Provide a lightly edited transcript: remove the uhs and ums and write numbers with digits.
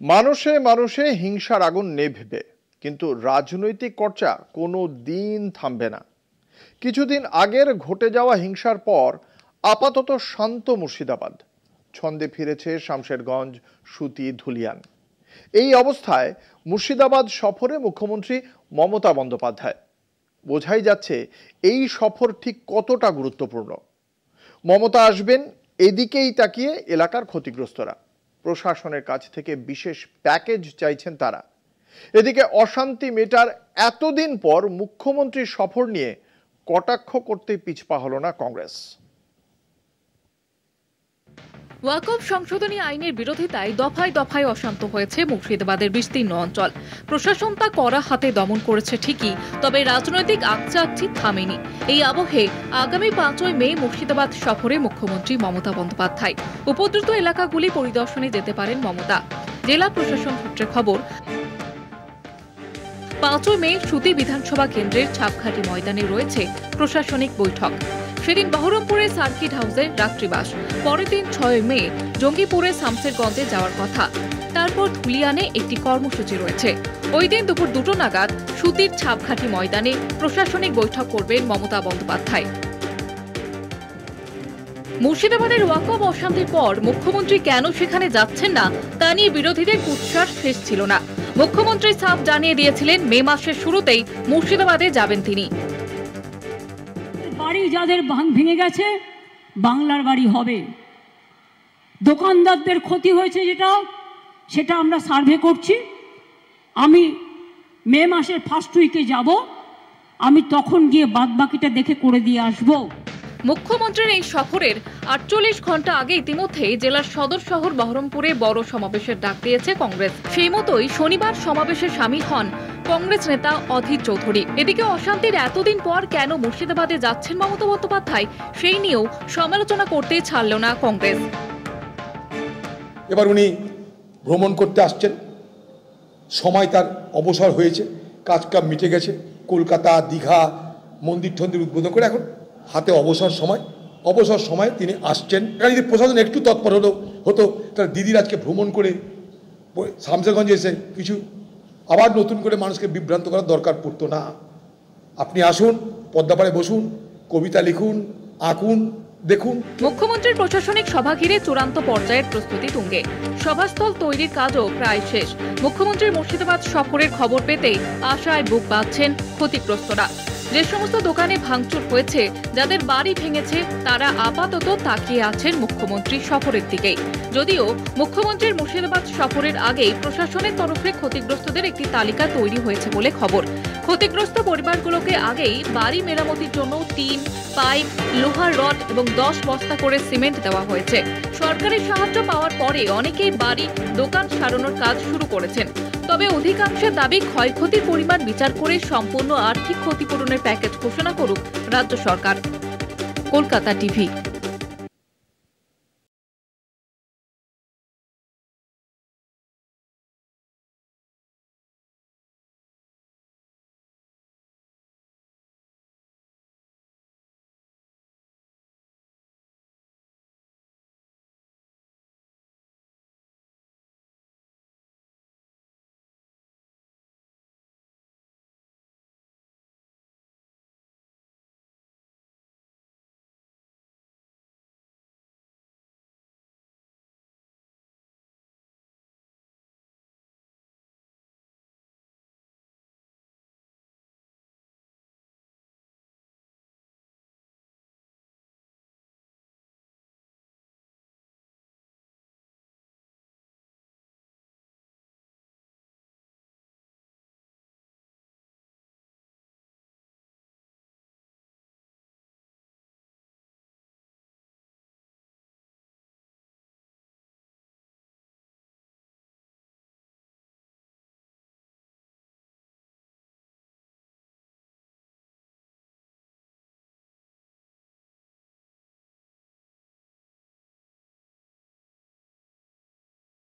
মানুষে মানুষে হিংসার আগুন নেভবে, কিন্তু রাজনৈতিক চর্চা কোনো দিন থামবে না। কিছুদিন আগের ঘটে যাওয়া হিংসার পর আপাতত শান্ত মুর্শিদাবাদ, ছন্দে ফিরেছে শামশেরগঞ্জ, সুতি, ধুলিয়ান। এই অবস্থায় মুর্শিদাবাদ সফরে মুখ্যমন্ত্রী মমতা বন্দ্যোপাধ্যায়। বোঝাই যাচ্ছে এই সফর ঠিক কতটা গুরুত্বপূর্ণ। মমতা আসবেন, এদিকেই তাকিয়ে এলাকার ক্ষতিগ্রস্তরা। প্রশাসনের কাছ থেকে বিশেষ প্যাকেজ চাইছেন তারা। এদিকে অশান্তি মেটার এতদিন পর মুখ্যমন্ত্রীর সফর নিয়ে কটাক্ষ করতে পিছপা হলো না কংগ্রেস। ওয়াকফ সংশোধনী আইনের বিরোধিতায় দফায় দফায় অশান্ত হয়েছে মুর্শিদাবাদের বিস্তীর্ণ অঞ্চল। প্রশাসন তা কড়া হাতে দমন করেছে ঠিকই, তবে রাজনৈতিক আকচাকচি থামেনি। এই আবহে আগামী 5ই মে মুর্শিদাবাদ সফরে মুখ্যমন্ত্রী মমতা বন্দ্যোপাধ্যায়। উপদ্রুত এলাকাগুলি পরিদর্শনে যেতে পারেন মমতা। জেলা প্রশাসন সূত্রে খবর, 5ই মে সুতি বিধানসভা কেন্দ্রের ছাপঘাটি ময়দানে রয়েছে প্রশাসনিক বৈঠক। সেদিন বহরমপুরে সার্কিট হাউসে রাত্রিবাস। পরের দিন 6 মে জঙ্গিপুরে শামশেরগঞ্জে যাওয়ার কথা। তারপর ধুলিয়ানে একটি কর্মসূচি রয়েছে। ওই দিন দুপুর 2টো নাগাদ সুতির ছাপঘাটি ময়দানে প্রশাসনিক বৈঠক করবেন মমতা বন্দ্যোপাধ্যায়। মুর্শিদাবাদের ওয়াকফ অশান্তির পর মুখ্যমন্ত্রী কেন সেখানে যাচ্ছেন না তা নিয়ে বিরোধীদের কুৎসার শেষ ছিল না। মুখ্যমন্ত্রী সাফ জানিয়ে দিয়েছিলেন মে মাসের শুরুতেই মুর্শিদাবাদে যাবেন তিনি। বাড়ি যাদের ভেঙে গেছে বাংলার বাড়ি হবে। দোকানদারদের ক্ষতি হয়েছে সেটা আমরা সার্ভে করছি। আমি মে মাসের ফার্স্ট উইকে যাব, আমি তখন গিয়ে বাদবাকিটা দেখে করে দিয়ে আসবো। মুখ্যমন্ত্রীর এই সফরের 48 ঘন্টা আগে ইতিমধ্যে জেলার সদর শহর বহরমপুরে বড় সমাবেশের ডাক দিয়েছে কংগ্রেস। সেই মতোই শনিবার সমাবেশে সামিল হন কংগ্রেস নেতা অধীর চৌধুরী। এদিকে অশান্তির এতদিন পর কেন মুর্শিদাবাদে যাচ্ছেন মমতা বন্দ্যোপাধ্যায়, সেই নিয়েও সমালোচনা করতে ছাড়ল না কংগ্রেস। এবার উনি ভ্রমণ করতে আসছেন, সময় তার অবসর হয়েছে, কাজ কাম মিটে গেছে। কলকাতা, দীঘা, মন্দির টন্দির উদ্বোধন করে এখন হাতে অবসর সময় তিনি আসছেন। যদি প্রশাসন একটু তৎপর হতো তাহলে দিদির আজকে ভ্রমণ করে শামশেরগঞ্জে এসে কিছু আবার নতুন করে মানুষকে বিভ্রান্ত করার দরকার পড়তো না। আপনি আসুন, পদ্মাপাড়ে বসুন, কবিতা লিখুন, আঁকুন, দেখুন। মুখ্যমন্ত্রীর প্রশাসনিক সভা ঘিরে চূড়ান্ত পর্যায়ের প্রস্তুতি তুঙ্গে। সভাস্থল তৈরির কাজও প্রায় শেষ। মুখ্যমন্ত্রীর মুর্শিদাবাদ সফরের খবর পেতেই আশায় বুক বাঁধছেন ক্ষতিগ্রস্তরা। যে সমস্ত দোকানে ভাঙচুর হয়েছে, যাদের বাড়ি ভেঙেছে, তারা আপাতত তাকিয়ে আছেন মুখ্যমন্ত্রীর সফরের দিকেই। যদিও মুখ্যমন্ত্রীর মুর্শিদাবাদ সফরের আগেই প্রশাসনের তরফে ক্ষতিগ্রস্তদের একটি তালিকা তৈরি হয়েছে বলে খবর। ক্ষতিগ্রস্ত পরিবারগুলোকে আগেই বাড়ি মেরামতির জন্য টিন, পাইপ, লোহার রড এবং 10 বস্তা করে সিমেন্ট দেওয়া হয়েছে। সরকারি সাহায্য পাওয়ার পরে অনেকেই বাড়ি, দোকান সারানোর কাজ শুরু করেছেন। তবে অধিকাংশের দাবি ক্ষয়ক্ষতির পরিমাণ বিচার করে সম্পূর্ণ আর্থিক ক্ষতিপূরণের প্যাকেজ ঘোষণা করুক রাজ্য সরকার। কলকাতা টিভি।